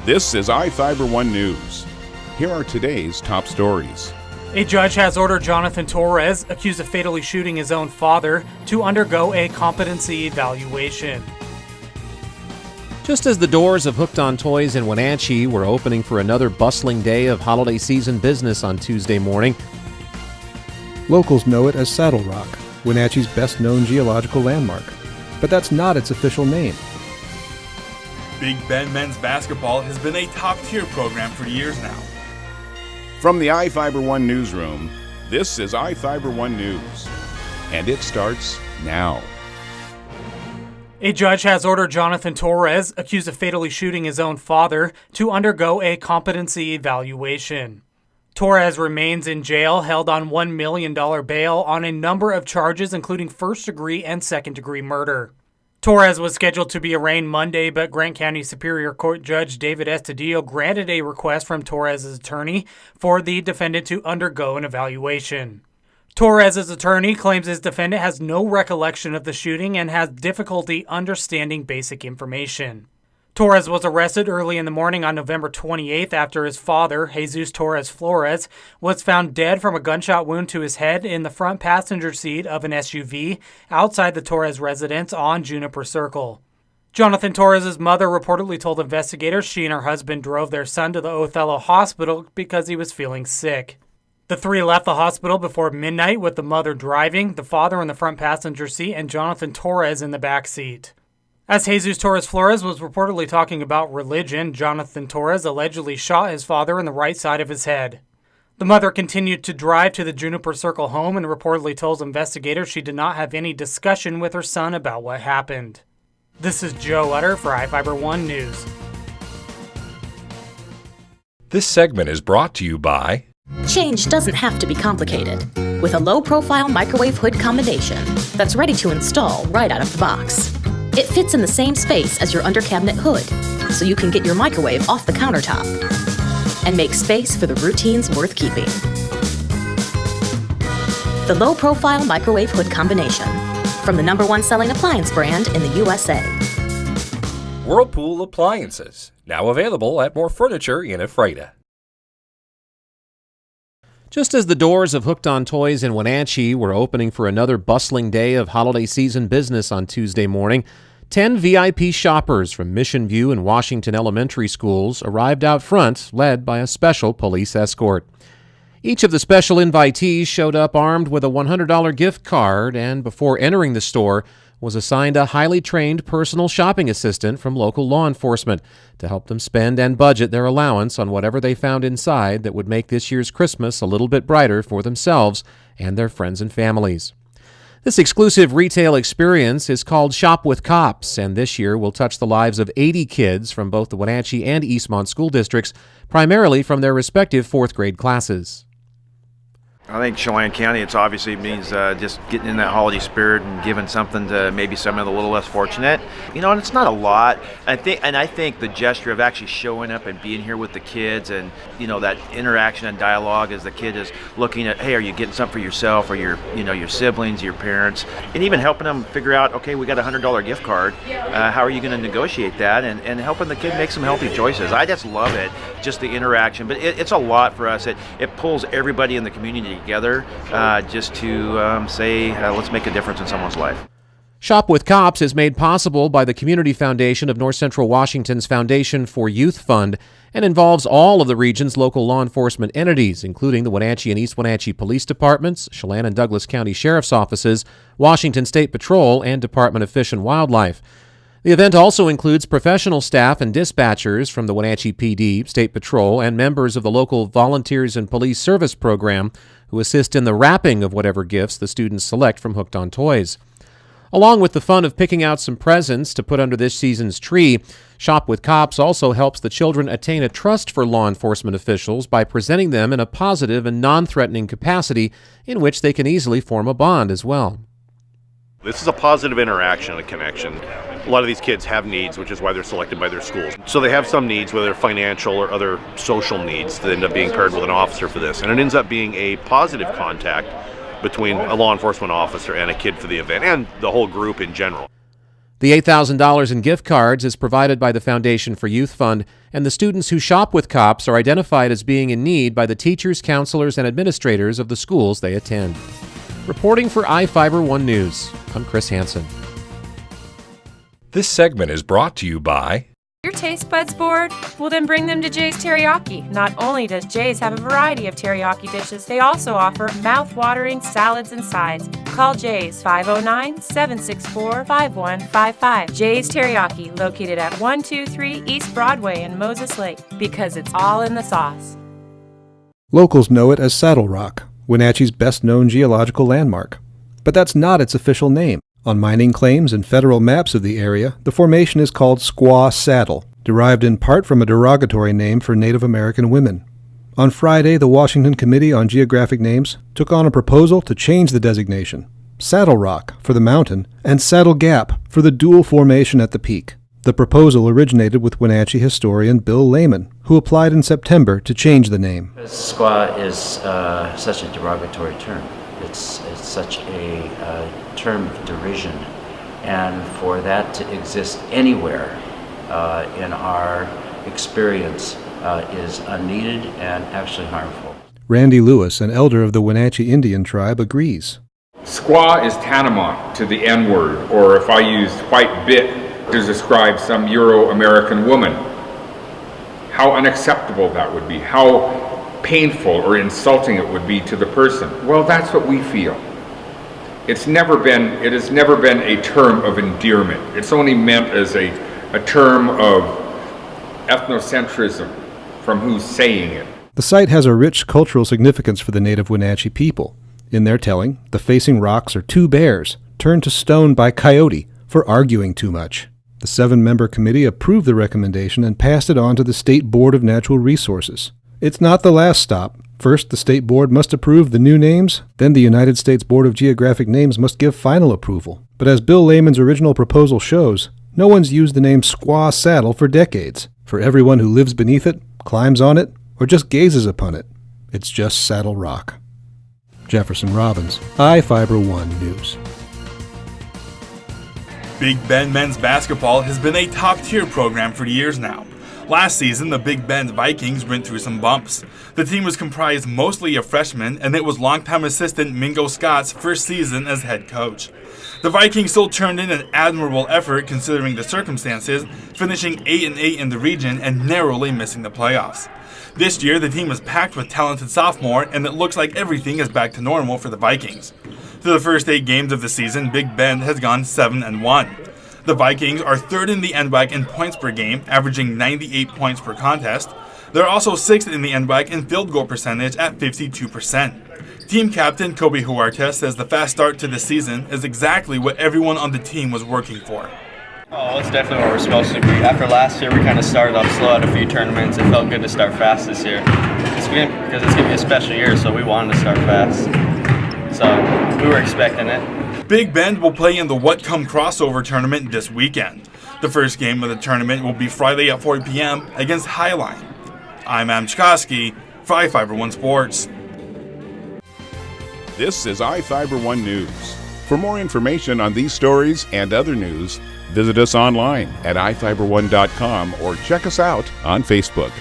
This is iFIBER 1 News. Here are today's top stories. A judge has ordered Jonathan Torres, accused of fatally shooting his own father, to undergo a competency evaluation. Just as the doors of Hooked on Toys in Wenatchee were opening for another bustling day of holiday season business on Tuesday morning, locals know it as Saddle Rock, Wenatchee's best-known geological landmark. But that's not its official name. Big Bend men's basketball has been a top-tier program for years now. From the iFIBER 1 newsroom, this is iFIBER 1 News. And it starts now. A judge has ordered Jonathan Torres, accused of fatally shooting his own father, to undergo a competency evaluation. Torres remains in jail, held on $1 million bail on a number of charges, including first-degree and second-degree murder. Torres was scheduled to be arraigned Monday, but Grant County Superior Court Judge David Estudillo granted a request from Torres' attorney for the defendant to undergo an evaluation. Torres' attorney claims his defendant has no recollection of the shooting and has difficulty understanding basic information. Torres was arrested early in the morning on November 28th after his father, Jesus Torres Flores, was found dead from a gunshot wound to his head in the front passenger seat of an SUV outside the Torres residence on Juniper Circle. Jonathan Torres' mother reportedly told investigators she and her husband drove their son to the Othello Hospital because he was feeling sick. The three left the hospital before midnight with the mother driving, the father in the front passenger seat, and Jonathan Torres in the back seat. As Jesus Torres Flores was reportedly talking about religion, Jonathan Torres allegedly shot his father in the right side of his head. The mother continued to drive to the Juniper Circle home and reportedly told investigators she did not have any discussion with her son about what happened. This is Joe Utter for iFIBER 1 News. This segment is brought to you by Change doesn't have to be complicated. With a low-profile microwave hood combination that's ready to install right out of the box. It fits in the same space as your under-cabinet hood, so you can get your microwave off the countertop and make space for the routines worth keeping. The low-profile microwave hood combination from the #1 selling appliance brand in the USA. Whirlpool Appliances, now available at more furniture in Ephrata. just as the doors of Hooked on Toys in Wenatchee were opening for another bustling day of holiday season business on Tuesday morning, 10 VIP shoppers from Mission View and Washington elementary schools arrived out front, led by a special police escort. Each of the special invitees showed up armed with a $100 gift card and, before entering the store, was assigned a highly trained personal shopping assistant from local law enforcement to help them spend and budget their allowance on whatever they found inside that would make this year's Christmas a little bit brighter for themselves and their friends and families. This exclusive retail experience is called Shop with Cops, and this year will touch the lives of 80 kids from both the Wenatchee and Eastmont school districts, primarily from their respective fourth grade classes. I think Chelan County, it's obviously means just getting in that holiday spirit and giving something to maybe some of the little less fortunate. You know, and it's not a lot. I think the gesture of actually showing up and being here with the kids, and you know, that interaction and dialogue as the kid is looking at, hey, are you getting something for yourself or your siblings, your parents, and even helping them figure out, okay, we got a $100 gift card. How are you going to negotiate that? And helping the kid make some healthy choices. I just love it, just the interaction. But it's a lot for us. It pulls everybody in the community together just to say, let's make a difference in someone's life. Shop with Cops is made possible by the Community Foundation of North Central Washington's Foundation for Youth Fund and involves all of the region's local law enforcement entities, including the Wenatchee and East Wenatchee Police Departments, Chelan and Douglas County Sheriff's Offices, Washington State Patrol, and Department of Fish and Wildlife. The event also includes professional staff and dispatchers from the Wenatchee PD, State Patrol, and members of the local Volunteers and Police Service Program who assist in the wrapping of whatever gifts the students select from Hooked on Toys. Along with the fun of picking out some presents to put under this season's tree, Shop with Cops also helps the children attain a trust for law enforcement officials by presenting them in a positive and non-threatening capacity in which they can easily form a bond as well. This is a positive interaction, a connection. A lot of these kids have needs, which is why they're selected by their schools. So they have some needs, whether financial or other social needs, that end up being paired with an officer for this. And it ends up being a positive contact between a law enforcement officer and a kid for the event, and the whole group in general. The $8,000 in gift cards is provided by the Foundation for Youth Fund, and the students who shop with cops are identified as being in need by the teachers, counselors, and administrators of the schools they attend. Reporting for iFIBER 1 News, I'm Chris Hansen. This segment is brought to you by Your taste buds bored? Well, then bring them to Jay's Teriyaki. Not only does Jay's have a variety of teriyaki dishes, they also offer mouth-watering salads and sides. Call Jay's 509-764-5155. Jay's Teriyaki, located at 123 East Broadway in Moses Lake, because it's all in the sauce. Locals know it as Saddle Rock, Wenatchee's best-known geological landmark. But that's not its official name. On mining claims and federal maps of the area, the formation is called Squaw Saddle, derived in part from a derogatory name for Native American women. On Friday, the Washington Committee on Geographic Names took on a proposal to change the designation, Saddle Rock for the mountain and Saddle Gap for the dual formation at the peak. The proposal originated with Wenatchee historian Bill Lehman, who applied in September to change the name. Squaw is such a derogatory term. It's such a term of derision, and for that to exist anywhere in our experience is unneeded and actually harmful. Randy Lewis, an elder of the Wenatchee Indian tribe, agrees. Squaw is tantamount to the N-word, or if I used white bit to describe some Euro-American woman. How unacceptable that would be, how painful or insulting it would be to the person. Well, that's what we feel. It has never been a term of endearment. It's only meant as a term of ethnocentrism from who's saying it. The site has a rich cultural significance for the native Wenatchee people. In their telling, the facing rocks are two bears turned to stone by coyote for arguing too much. The 7-member committee approved the recommendation and passed it on to the State Board of Natural Resources. It's not the last stop. First, the State Board must approve the new names, then the United States Board of Geographic Names must give final approval. But as Bill Lehman's original proposal shows, no one's used the name Squaw Saddle for decades. For everyone who lives beneath it, climbs on it, or just gazes upon it, it's just Saddle Rock. Jefferson Robbins, iFIBER 1 News. Big Bend men's basketball has been a top-tier program for years now. Last season, the Big Bend Vikings went through some bumps. The team was comprised mostly of freshmen, and it was longtime assistant Mingo Scott's first season as head coach. The Vikings still turned in an admirable effort considering the circumstances, finishing 8-8 in the region and narrowly missing the playoffs. This year, the team is packed with talented sophomore, and it looks like everything is back to normal for the Vikings. Through the first 8 games of the season, Big Bend has gone 7-1. The Vikings are third in the NWAC in points per game, averaging 98 points per contest. They're also 6th in the NWAC in field goal percentage at 52%. Team captain Kobe Huerta says the fast start to the season is exactly what everyone on the team was working for. Oh, it's definitely what we're supposed to be. After last year, we kind of started off slow at a few tournaments. It felt good to start fast this year. Because it's going to be a special year, so we wanted to start fast. So we were expecting it. Big Bend will play in the What Come crossover tournament this weekend. The first game of the tournament will be Friday at 4 p.m. against Highline. I'm Am Chikoski for iFIBER 1 Sports. This is iFIBER 1 News. For more information on these stories and other news, visit us online at iFiber1.com or check us out on Facebook.